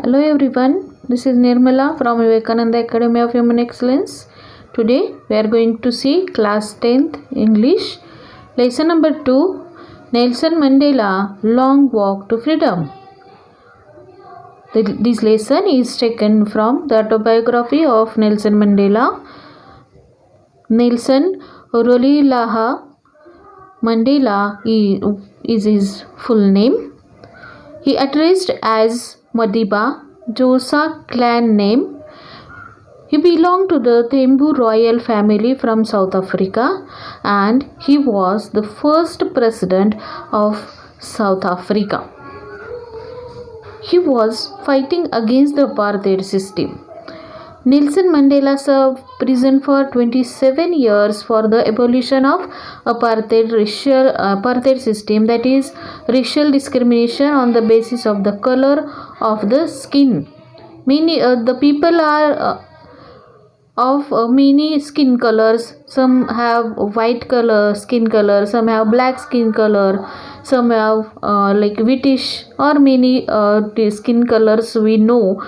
Hello everyone, this is Nirmala from Vivekananda Academy of Human Excellence. Today we are going to see class 10th English lesson number 2, Nelson Mandela Long Walk to Freedom. This lesson is taken from the autobiography of Nelson Mandela. Nelson Rolihlahla Mandela is his full name. He addressed as Madiba, Xhosa clan name. He belonged to the Thembu royal family from South Africa and he was the first president of South Africa. He was fighting against the apartheid system. Nelson Mandela served prison for 27 years for the abolition of apartheid system, that is racial discrimination on the basis of the color of the skin. The people are of many skin colors. Some have white color skin color, some have black skin color, some have like whitish or many skin colors we know.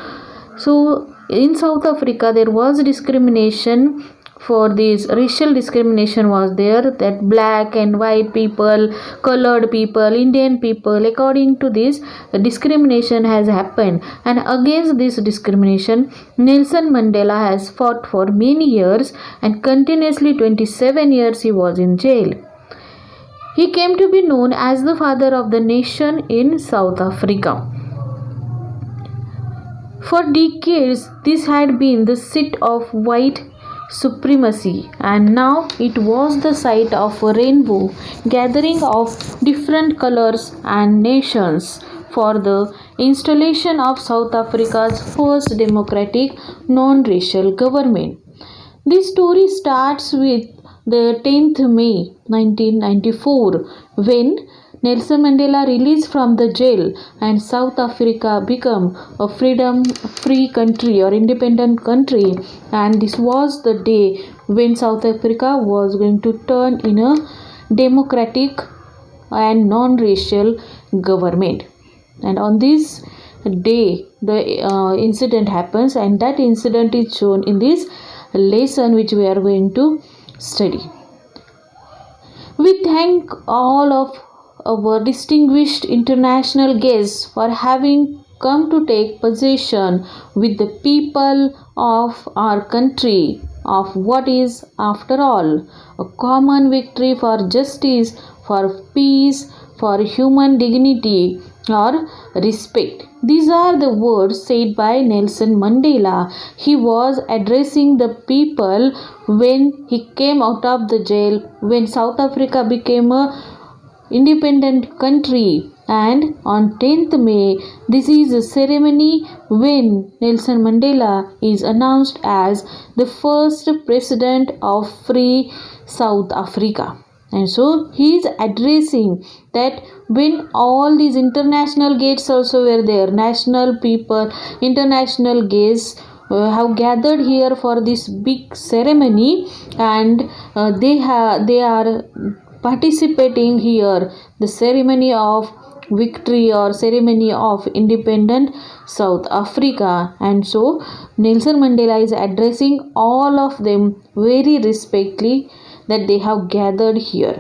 So in South Africa there was discrimination for this. Racial discrimination was there, that black and white people, colored people, Indian people, according to this discrimination has happened, and against this discrimination Nelson Mandela has fought for many years and continuously 27 years he was in jail. He came to be known as the father of the nation in South Africa. For decades, this had been the seat of white supremacy, and now it was the site of a rainbow gathering of different colors and nations for the installation of South Africa's first democratic non-racial government. This story starts with the 10th May 1994 when Nelson Mandela released from the jail and South Africa became a freedom-free country or independent country, and this was the day when South Africa was going to turn in a democratic and non-racial government. And on this day the incident happens, and that incident is shown in this lesson which we are going to study. We thank all of our distinguished international guests for having come to take possession with the people of our country of what is, after all, a common victory for justice, for peace, for human dignity or respect. These are the words said by Nelson Mandela. He was addressing the people when he came out of the jail, when South Africa became a independent country, and on 10th May this is a ceremony when Nelson Mandela is announced as the first president of free South Africa. And so he is addressing that when all these international guests also were there, national people, international guests have gathered here for this big ceremony, and they are participating here the ceremony of victory or ceremony of independent South Africa. And so Nelson Mandela is addressing all of them very respectfully that they have gathered here.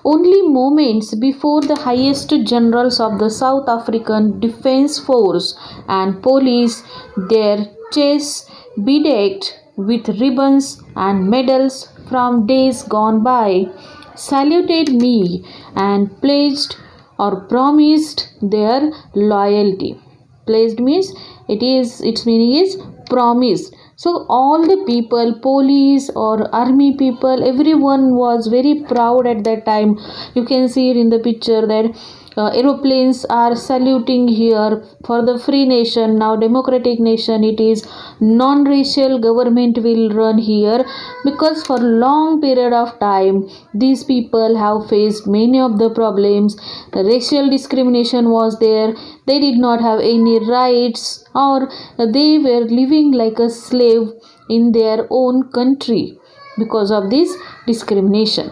Only moments before the highest generals of the South African Defence Force and police, their chests bedecked with ribbons and medals from days gone by, saluted me and pledged or promised their loyalty. Pledged means its meaning is promised. So all the people, police or army people, everyone was very proud at that time. You can see it in the picture that aeroplanes are saluting here for the free nation, now democratic nation. It is non-racial government will run here, because for long period of time these people have faced many of the problems. The racial discrimination was there, they did not have any rights, or they were living like a slave in their own country because of this discrimination.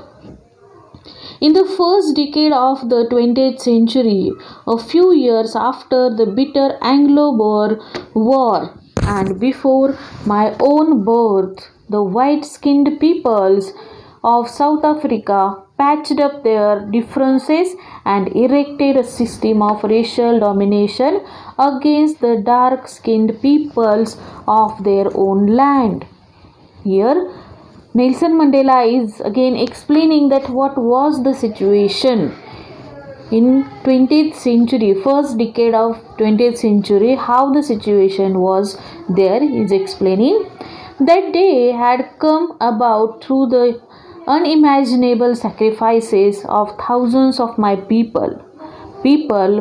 In the first decade of the 20th century, a few years after the bitter Anglo-Boer War and before my own birth, the white-skinned peoples of South Africa patched up their differences and erected a system of racial domination against the dark-skinned peoples of their own land. Here, Nelson Mandela is again explaining that what was the situation in 20th century, first decade of 20th century, how the situation was there. Is explaining that day had come about through the unimaginable sacrifices of thousands of my people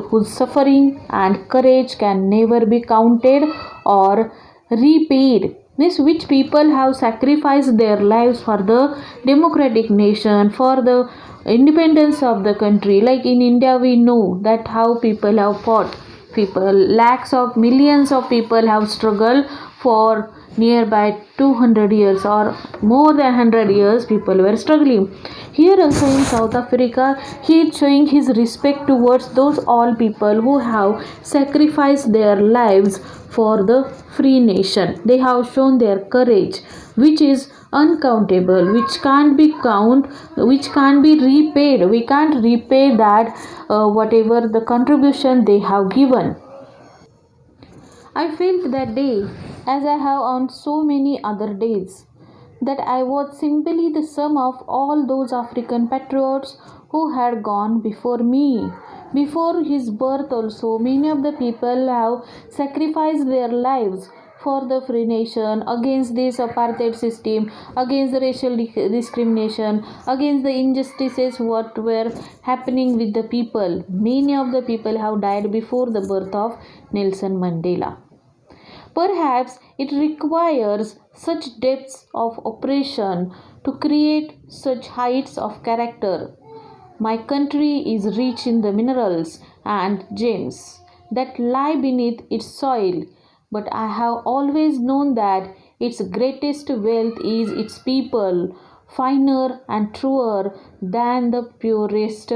whose suffering and courage can never be counted or repaid. Means which people have sacrificed their lives for the democratic nation, for the independence of the country. Like in India, we know that how people have fought. People, lakhs of millions of people have struggled for nearby 200 years or more than 100 years. People were struggling. Here also in South Africa, he is showing his respect towards those all people who have sacrificed their lives for the free nation. They have shown their courage, which is uncountable, which can't be which can't be repaid. We can't repay that whatever the contribution they have given. I felt that day, as I have on so many other days, that I was simply the sum of all those African patriots who had gone before me. Before his birth also, many of the people have sacrificed their lives for the free nation, against this apartheid system, against the racial discrimination, against the injustices what were happening with the people. Many of the people have died before the birth of Nelson Mandela. Perhaps it requires such depths of oppression to create such heights of character. My country is rich in the minerals and gems that lie beneath its soil, but I have always known that its greatest wealth is its people, finer and truer than the purest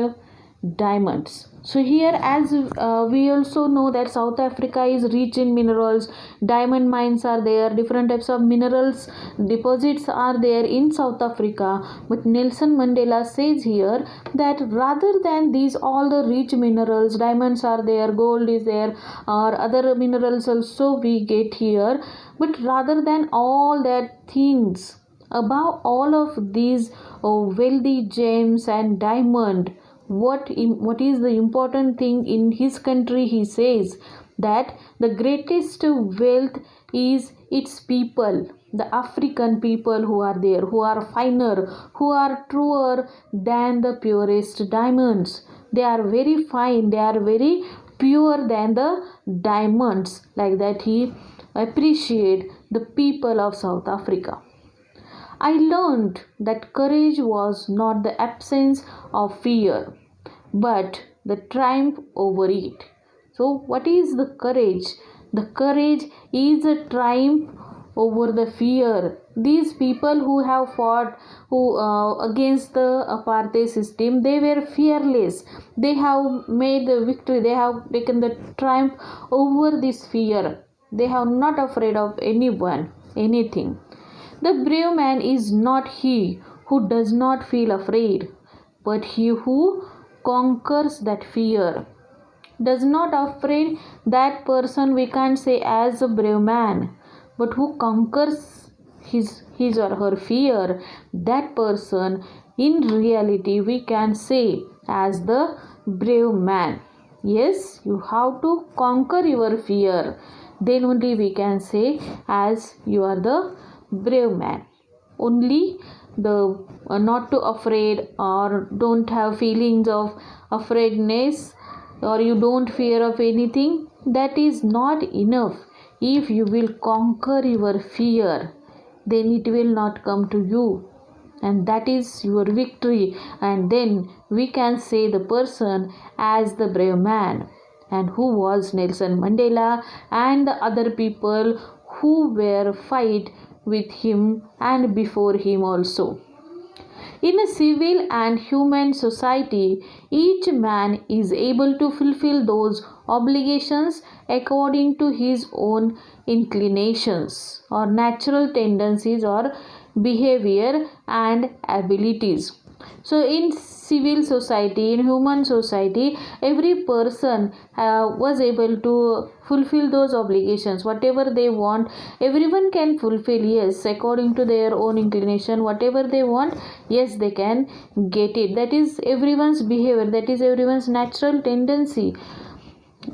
diamonds. So here, as we also know that South Africa is rich in minerals, diamond mines are there, different types of minerals deposits are there in South Africa. But Nelson Mandela says here that rather than these all the rich minerals, diamonds are there, gold is there, or other minerals also we get here, but rather than all that things, above all of these wealthy gems and diamond, what is the important thing in his country? He says that the greatest wealth is its people, the African people who are there, who are finer, who are truer than the purest diamonds. They are very fine, they are very pure than the diamonds. Like that he appreciate the people of South Africa. I learned that courage was not the absence of fear, but the triumph over it. So, what is the courage? The courage is a triumph over the fear. These people who have fought against the apartheid system, they were fearless. They have made the victory. They have taken the triumph over this fear. They are not afraid of anyone, anything. The brave man is not he who does not feel afraid, but he who conquers that fear. Does not afraid, that person we can't say as a brave man, but who conquers his or her fear, that person in reality we can say as the brave man. Yes, you have to conquer your fear, then only we can say as you are the brave man. Only the not to afraid or don't have feelings of afraidness or you don't fear of anything, that is not enough. If you will conquer your fear, then it will not come to you, and that is your victory, and then we can say the person as the brave man. And who was Nelson Mandela and the other people who were fight with him and before him also. In a civil and human society, each man is able to fulfill those obligations according to his own inclinations or natural tendencies or behavior and abilities. So in civil society, in human society, every person was able to fulfill those obligations, whatever they want. Everyone can fulfill, yes, according to their own inclination, whatever they want, yes, they can get it. That is everyone's behavior, that is everyone's natural tendency.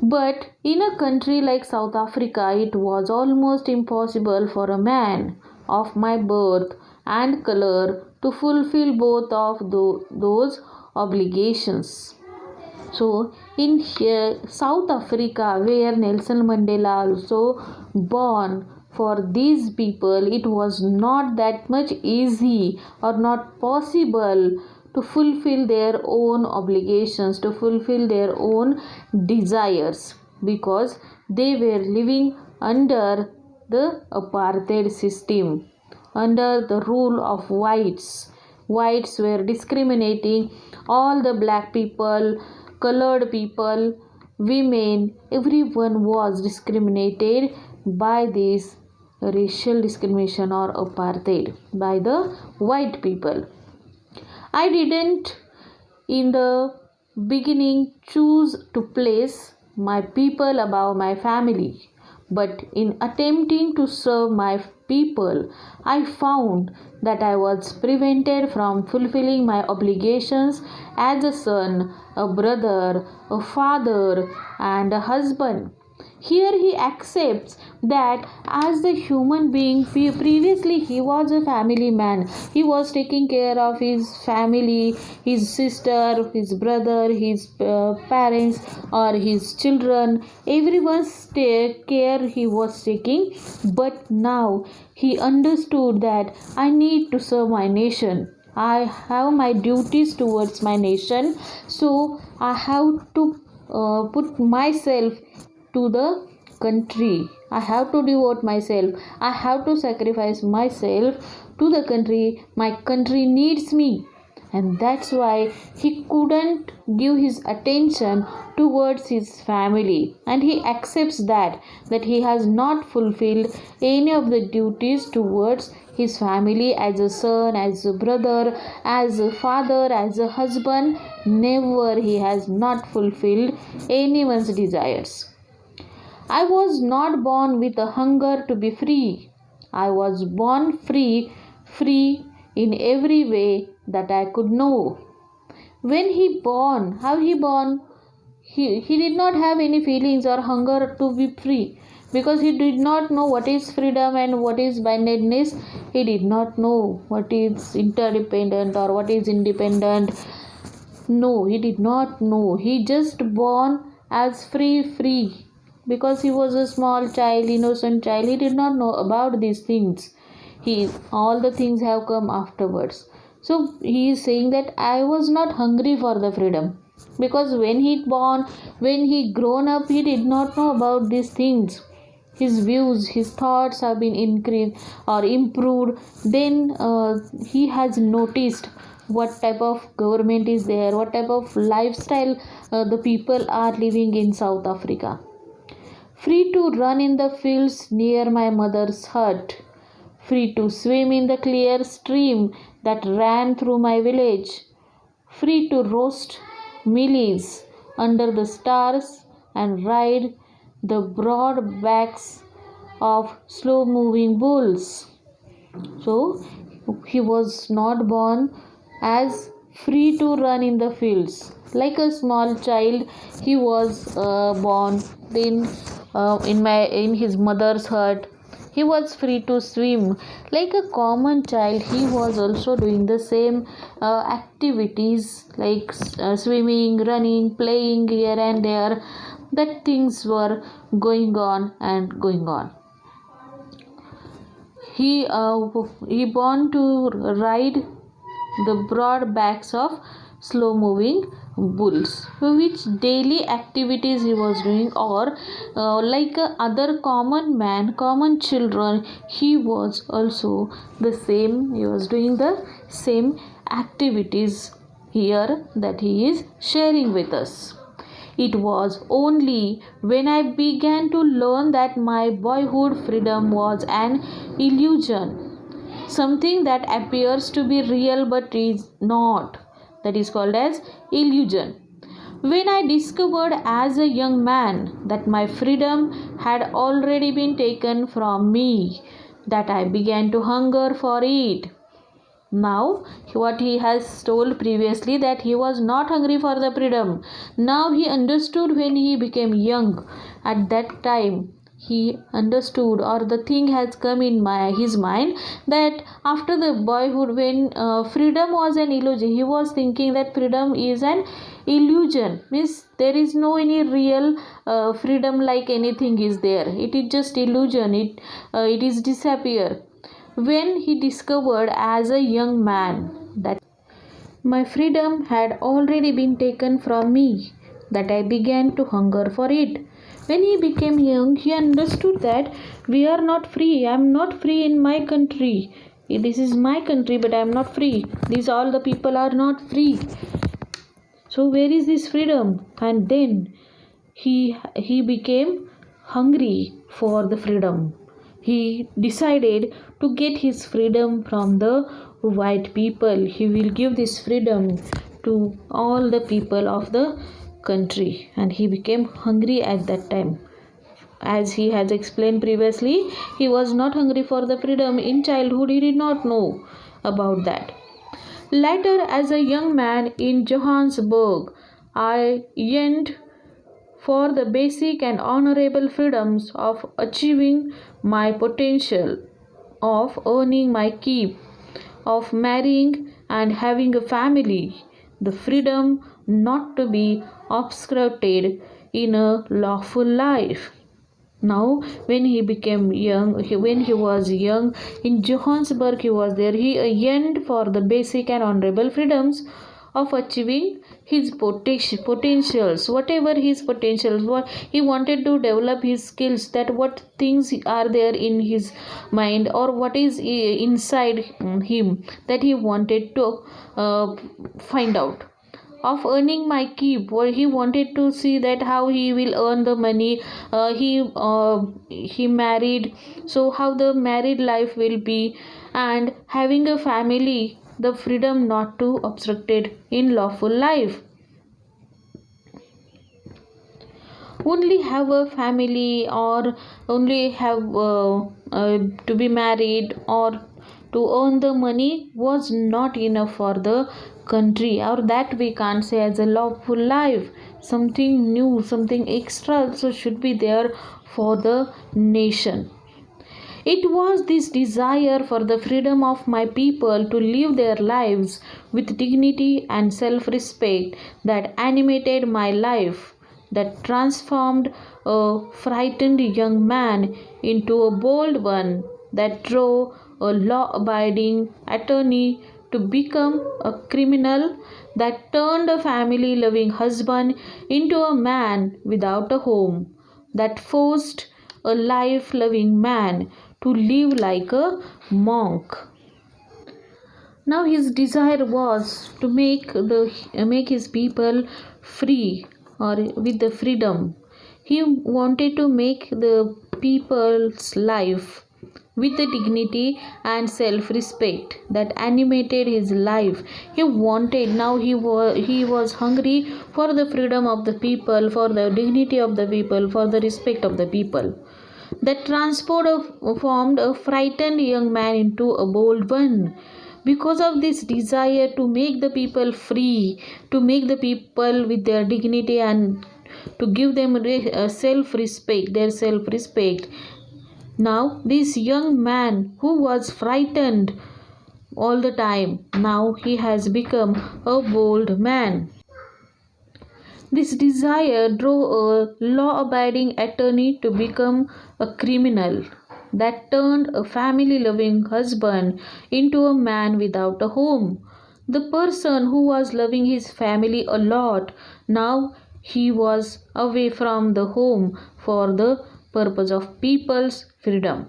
But in a country like South Africa, it was almost impossible for a man of my birth and color to fulfill both of those obligations. So, in here, South Africa, where Nelson Mandela also born, for these people, it was not that much easy or not possible to fulfill their own obligations, to fulfill their own desires, because they were living under the apartheid system, under the rule of whites. Whites were discriminating all the black people, colored people, women, everyone was discriminated by this racial discrimination or apartheid by the white people. I didn't in the beginning choose to place my people above my family, but in attempting to serve my people, I found that I was prevented from fulfilling my obligations as a son, a brother, a father, and a husband. Here he accepts that as the human being, previously he was a family man. He was taking care of his family, his sister, his brother, his parents, or his children. Everyone's care he was taking. But now he understood that I need to serve my nation. I have my duties towards my nation, so I have to put myself to the country. I have to devote myself. I have to sacrifice myself to the country. My country needs me. And that's why he couldn't give his attention towards his family. And he accepts that he has not fulfilled any of the duties towards his family as a son, as a brother, as a father, as a husband. Never he has not fulfilled anyone's desires. I was not born with a hunger to be free. I was born free in every way that I could know. When he born, how he born? He did not have any feelings or hunger to be free, because he did not know what is freedom and what is bindedness. He did not know what is interdependent or what is independent. No, he did not know. He just born as free because he was a small child, innocent child. He did not know about these things. All the things have come afterwards. So he is saying that I was not hungry for the freedom, because when he born, when he grown up, he did not know about these things. His views, his thoughts have been increased or improved. Then he has noticed what type of government is there, what type of lifestyle the people are living in South Africa. Free to run in the fields near my mother's hut, free to swim in the clear stream that ran through my village, free to roast mealies under the stars and ride the broad backs of slow moving bulls. So he was not born as free to run in the fields. Like a small child, he was born. Then in his mother's hut, he was free to swim. Like a common child, he was also doing the same activities like swimming, running, playing here and there. That things were going on and going on. He born to ride the broad backs of slow moving bulls. Which daily activities he was doing, or like other common man, common children, he was also the same. He was doing the same activities here that he is sharing with us. It was only when I began to learn that my boyhood freedom was an illusion, something that appears to be real but is not, that is called as illusion. When I discovered as a young man that my freedom had already been taken from me, that I began to hunger for it. Now, what he has told previously, that he was not hungry for the freedom. Now he understood when he became young. At that time, he understood, or the thing has come in his mind, that after the boyhood, when freedom was an illusion, he was thinking that freedom is an illusion, means there is no any real freedom like anything is there. It is just illusion. It is disappear. When he discovered as a young man that my freedom had already been taken from me, that I began to hunger for it. When he became young, he understood that we are not free. I am not free in my country. This is my country, but I am not free. These all the people are not free. So where is this freedom? And then he became hungry for the freedom. He decided to get his freedom from the white people. He will give this freedom to all the people of the country, and he became hungry at that time. As he has explained previously, he was not hungry for the freedom in childhood. He did not know about that. Later, as a young man in Johannesburg, I yearned for the basic and honorable freedoms of achieving my potential, of earning my keep, of marrying and having a family, the freedom not to be obstructed in a lawful life. Now, when he became young, when he was young in Johannesburg, he was there. He yearned for the basic and honorable freedoms of achieving his potentials, whatever his potentials. What he wanted to develop his skills, that what things are there in his mind, or what is inside him, that he wanted to find out. Of earning my keep, where he wanted to see that how he will earn the money. He married, so how the married life will be, and having a family, the freedom not to obstructed in lawful life. Only have a family, or only have to be married, or to earn the money was not enough for the country, or that we can't say as a lawful life. Something new, something extra also should be there for the nation. It was this desire for the freedom of my people to live their lives with dignity and self respect that animated my life, that transformed a frightened young man into a bold one, that drove a law abiding attorney to become a criminal, that turned a family loving husband into a man without a home, that forced a life loving man to live like a monk. Now his desire was to make his people free, or with the freedom. He wanted to make the people's life with the dignity and self-respect that animated his life. He wanted, now he was hungry for the freedom of the people, for the dignity of the people, for the respect of the people. That transformed a frightened young man into a bold one. Because of this desire to make the people free, to make the people with their dignity, and to give them self-respect, their self-respect. Now, this young man who was frightened all the time, now he has become a bold man. This desire drove a law abiding attorney to become a criminal, that turned a family loving husband into a man without a home. The person who was loving his family a lot, now he was away from the home for the purpose of people's freedom.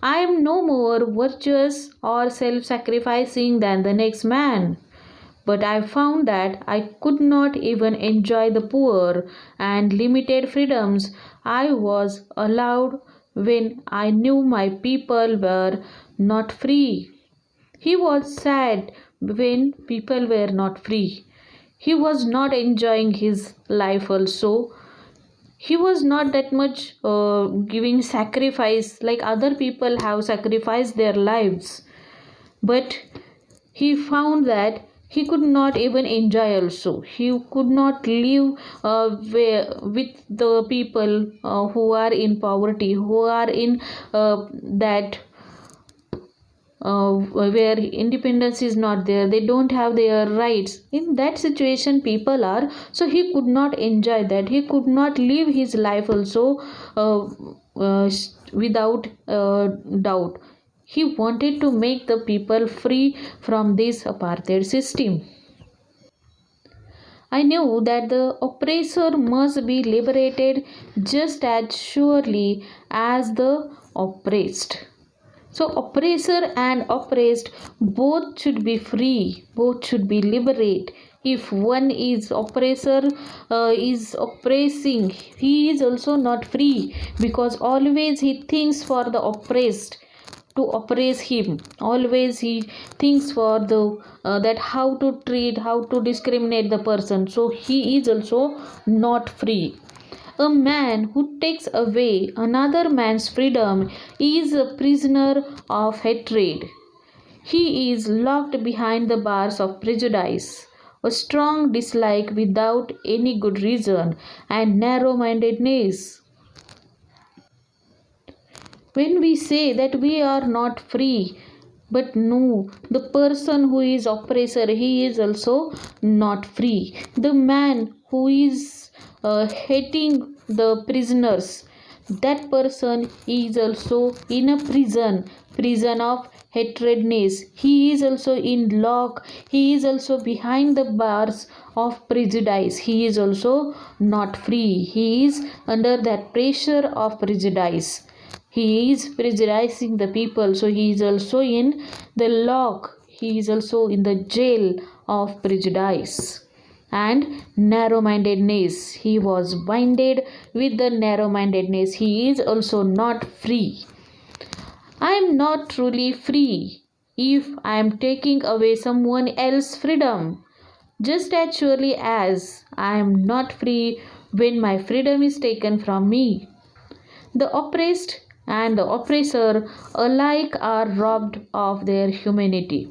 I am no more virtuous or self sacrificing than the next man. But I found that I could not even enjoy the poor and limited freedoms I was allowed when I knew my people were not free. He was sad when people were not free. He was not enjoying his life also. He was not that much giving sacrifice like other people have sacrificed their lives. But he found that he could not even enjoy also. He could not live with the people who are in poverty, who are in that where independence is not there, they don't have their rights. In that situation people are, so he could not enjoy that, he could not live his life also uh, without doubt. He wanted to make the people free from this apartheid system. I knew that the oppressor must be liberated just as surely as the oppressed. So, oppressor and oppressed both should be free, both should be liberated. If one is oppressor is oppressing, he is also not free because always he thinks for the oppressed to oppress him. Always he thinks for the that how to treat, how to discriminate the person. So he is also not free. A man who takes away another man's freedom is a prisoner of hatred. He is locked behind the bars of prejudice, a strong dislike without any good reason, and narrow mindedness. When we say that we are not free, but no, the person who is oppressor, he is also not free. The man who is hating the prisoners, that person is also in a prison of hatredness. He is also in lock, he is also behind the bars of prejudice. He is also not free, he is under that pressure of prejudice. He is prejudicing the people, so he is also in the lock, he is also in the jail of prejudice and narrow mindedness. He was binded with the narrow mindedness, he is also not free. I am not truly free if I am taking away someone else's freedom, just as surely as I am not free when my freedom is taken from me. The oppressed and the oppressor alike are robbed of their humanity.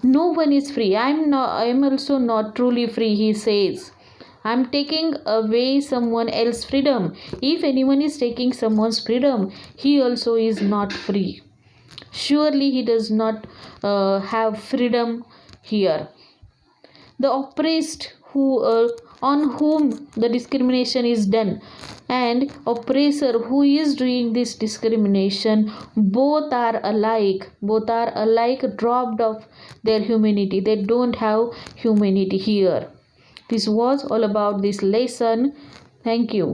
No one is free. I am also not truly free, he says. I am taking away someone else's freedom. If anyone is taking someone's freedom, he also is not free. Surely he does not have freedom here. The oppressed who on whom the discrimination is done and oppressor who is doing this discrimination, both are alike dropped of their humanity. They don't have humanity here. This was all about this lesson. Thank you.